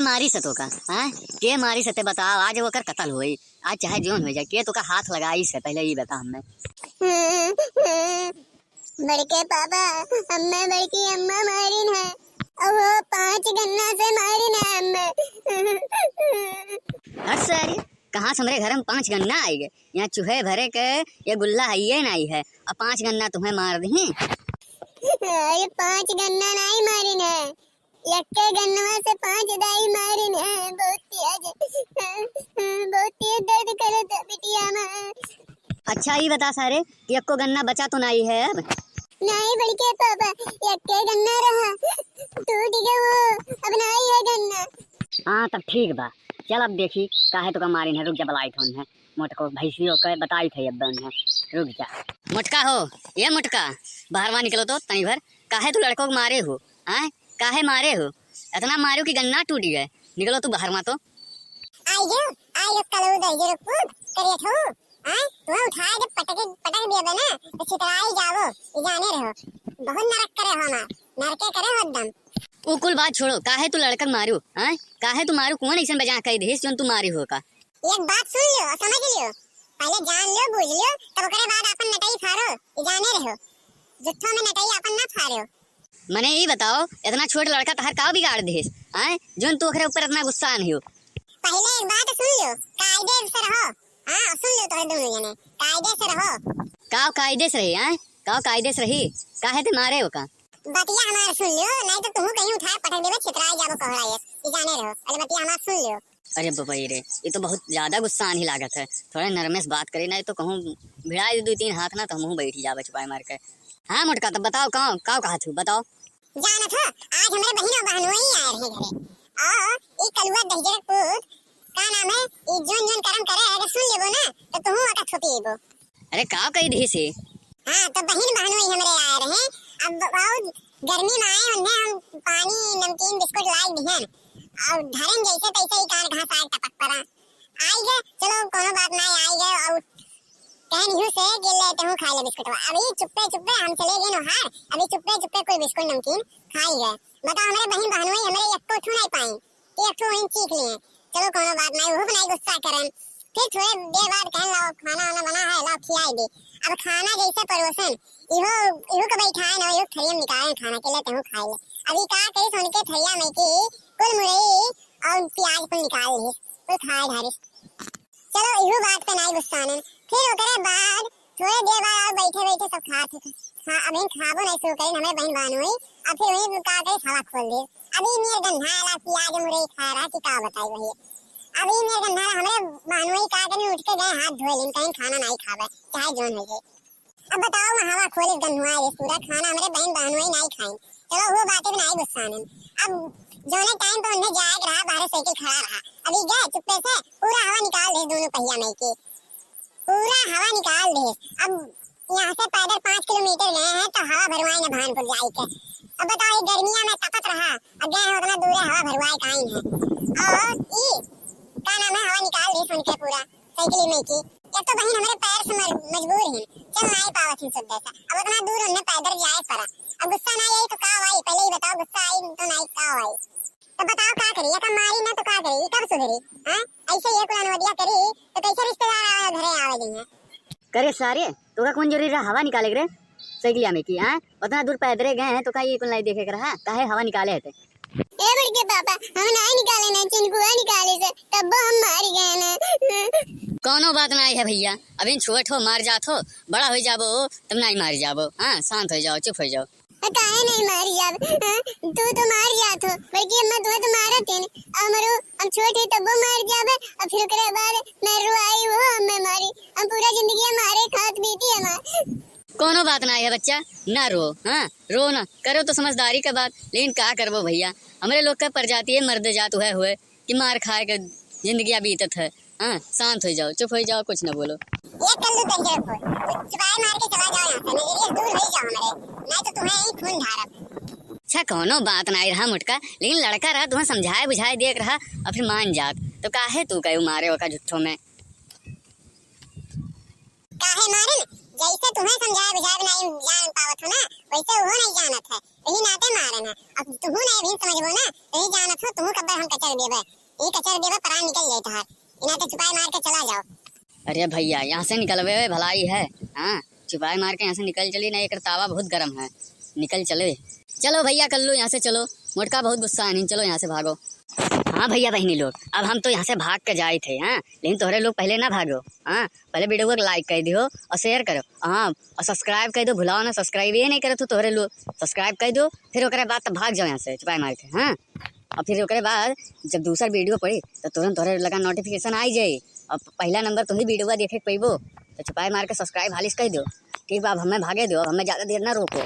मारी सतो का हाँ के मारी सते बताओ। आज वो कर कत्ल हुई, आज चाहे जोन हो जाए, के तो का हाथ लगाई से पहले ये बता हमें। बड़के पापा अम्मा बड़की अम्मा मारी है और वो 5 गन्ना से मारी है अम्मा। हट सारी, कहाँ से हमारे घर में 5 गन्ना आई गए? यहाँ चूहे भरे के ये गुल्ला है ये नहीं है और 5 गन्ना तुम्हें मार दी। ये 5 गन्ना नहीं मारी है, यक्के गन्नवा से 5 दाई मारी है। बहुत तेज दर्द करे तो बिटिया में। अच्छा ये बता सारे कि एको गन्ना बचा तो नहीं है अब? नहीं बड़के पापा, यक्के गन्ना रहा टूट गया वो, अब नहीं है गन्ना। हाँ तब ठीक बा, चल अब देखी काहे तो का मारी है। रुक जा बलाई थोन है मोटको भैंसियों के बताई थे अब है। रुक जा मोटका हो, ये मोटका बाहर निकलो तो तनी भर। काहे तू लड़कों को मारे हो? हाँ काहे मारे हो? इतना मारो कि गन्ना टूट गए। निकलो तू बाहर में तो। आई जो कल उधर जो कूद करिए थो, हां तुम्हें उठाए जब पटक दिया बना तो चितराई जावो, जाने रहो बहुत नरक करे हो ना, नरके करे हो एकदम। वो कुल बात छोड़ो, काहे तू लड़कन मारू? हाँ काहे तू मारू? कौन ऐसा बजा कह देस जोन तू मारी हो का? एक बात सुन लियो और समझ लियो, पहले जान लियो बुझ लियो तब ओकरे बाद अपन नटाई फारो, जाने रहो जुत्थों में नटाई अपन ना फारो। मने ये बताओ इतना छोट लड़का तहर का बिगाड़ देस? हाँ जोन तू ओकरे ऊपर इतना गुस्सा नहीं हो? पहले एक बात सुन लियो, कायदे से रहो। हां सुन लियो तोरे दोनों जने, कायदे से रहो। काव कायदे से रही? हाँ काव कायदे से रही? काहे ते मारे हो का? बतिया हमार सुन लियो, नहीं तो तुम कहीं उठा पटक देबे छितराई जाबो कहला ये, जाने रहो। अरे बतिया हमार सुन लियो। अरे बाबा रे ये तो बहुत ज्यादा गुस्सा आनी लागत है। थोड़ा नरमेस बात करे ना तो कहूँ भिड़ा दे 2-3 हाथ ना तो मुँह बैठ जावे छुपाए मार के। हाँ मोटका तब बताओ काव काव कहा थू बताओ। जाना था आज हमारे बहनों बहनोई आए रहे घरे और ई कलुआ दहजर पूत का नाम है, ई जोन जोन कर्म करे अगर सुन लेबो ना तो तुम अटक छोपीबो। अरे काव कही दी से? हां तो बहन बहनोई हमारे आए रहे, अब बहुत गर्मी में आए उन्हें हम पानी नमकीन बिस्कुट लाई दिहन और धरन जैसे तैसे ही कान घास आए टपक पड़ा आई गए। चलो कोनो बात नहीं आई गए और कहन यूं से कि लेते हूं खा ले बिस्कुट। अभी चुप्पे चुप्पे हम चले गए नहार, अभी चुप्पे चुप्पे कोई बिस्कुट नमकीन खाई गए। बताओ हमारे बहन बहनोई हमारे एक ठो नहीं पाई, एक ठो इन चीख लिए। चलो कोनो बात नहीं, वो बनाई गुस्सा करन। फिर थोड़े देर बाद कहन लो खाना वाना बना है लो खिलाई दे। अब खाना जैसे परोसन इहो के बैठाए ना इहो थरिया निकाले खाना के लेते हूं खाई ले। अभी का करी सुन के थरिया में की कुल मुरई और प्याज को निकाल ली तो खाए धारी। चलो इहो बात पे नहीं गुस्सा ने। फिर ओकरे बाद थोड़े देर बाद और बैठे बैठे सब खाते थे। हां अभी खाबो नहीं शुरू करी हमें बहन बहनोई। अब फिर वही का के खावा खोल दी। अभी मेरे गन्ना ला प्याज मुरई खा रहा कि का बताई वही। अभी मेरे गन्ना हमें बहनोई का के उठ के गए हाथ धो लेन कहीं खाना नहीं खावे चाहे जोन हो जाए। अब बताओ मैं हवा खोली गन्नुआ ये पूरा खाना हमारे बहन बहनोई नहीं खाई। चलो वो बातें भी नहीं गुस्सा ने। अब जोने टाइम पे उन्हें जाग रहा बाहर साइकिल खड़ा रहा, अभी गए चुप्पे से पूरा हवा निकाल दे दोनों पहिया में की, पूरा हवा निकाल दे। अब यहाँ से पैदल 5 किलोमीटर गए हैं तो हवा भरवाई न भानपुर जाई के। अब बताओ ये गर्मिया में तपत रहा, अब गए हैं उतना दूर हवा भरवाई काइन है और ई का नाम है हवा निकाल दे सुन के पूरा साइकिल में की। एक तो बहन हमारे पैर से मजबूर हैं, चल नहीं पावत हैं सब जैसा। अब उतना दूर उन्हें पैदल जाए पड़ा। अब गुस्सा नहीं आई तो का आई? पहले ही बताओ गुस्सा आई तो नहीं का आई? तो बताओ का करी? या का मारी ना तो का करी? कब सुधरी? हां ऐसे ये कुलान वदिया करी तो कैसे रिश्तेदार आवे घरे आवे देंगे? करे सारे तो का कौन जरूरी रहा हवा निकाले रे साइकिलिया में की? हाँ उतना दूर पैदल गए हैं तो का ये कुल नहीं देखे कर रहा काहे हवा निकाले थे? ए बड़के पापा हम नहीं निकाले ना, चिनकुआ निकाले से तब हम मार गए ना। कोनो बात नहीं है भैया, अभी छोट हो मार जात हो, बड़ा हो जाबो तब नहीं मार जाबो। हाँ शांत हो जाओ चुप हो जाओ। काहे नहीं मार जाब? तू तो मार जात हो बल्कि अम्मा तुम्हें तो मारत है अमरो हम छोटे तब मार जाबे और फिर ओकरे बाद मैं रुआई वो हमें मारी। हम पूरा जिंदगी मारे खात बीती हमार। कोनो बात नहीं है बच्चा ना रो। हाँ रो ना करो तो समझदारी का बात, लेकिन क्या करबो भैया हमारे लोग का प्रजाति है मर्द जात हुए कि मार खाए के जिंदगी बीतत है। हाँ शांत हो जाओ चुप हो जाओ कुछ ना बोलो। ये कर लो तंजर को चुपाए मार के चला जाओ यहाँ से, मेरे दूर हो जाओ हमारे, नहीं तो तुम्हें ही खून धारब। अच्छा कोनो बात नहीं रहा मुटका, लेकिन लड़का रहा तुम्हें समझाए बुझाए देख रहा और फिर मान जात तो काहे तू कहीं मारे हो का झुट्ठो में? काहे मारे? जैसे तुम्हें समझाए बुझाए नहीं जान पावत हो ना वैसे वो नहीं जानत है। यही नाते मारन है। अब तुहू नहीं भी समझबो ना, यही जानत हो तुहू कब्बर हम कचर देबे, ये कचर देबे परान निकल जाए तहार, इना तो छुपाए मार के चला जाओ। अरे भैया यहाँ से निकलवे भलाई है, हाँ छुपाए मार के यहाँ से निकल चली, नहीं एक तावा बहुत गर्म है, निकल चले। चलो भैया कल्लू यहाँ से चलो, मोटका बहुत गुस्सा है, नहीं चलो यहाँ से भागो। हाँ भैया बहनी लोग, अब हम तो यहाँ से भाग के जाए थे, हाँ लेकिन तोहरे लोग पहले ना भागो, हाँ पहले वीडियो को लाइक कर दियो और शेयर करो, हाँ और सब्सक्राइब कर दो, भुलाओ ना, सब्सक्राइब ये नहीं करे तो तोहरे लोग सब्सक्राइब कर दो, फिर ओकरे बाद तब भाग जाओ यहाँ से छुपाए मार के, हाँ और फिर ओकरे बाद जब दूसरा वीडियो पड़ी तो तुरंत तोहरे लगा नोटिफिकेशन आई जाए और पहला नंबर तुम ही वीडियो देखे पैबो, तो छुपाए मार के सब्सक्राइब हालिश कर दो। ठीक बा, अब हमें भागे दो, हमें ज़्यादा देर ना रोको।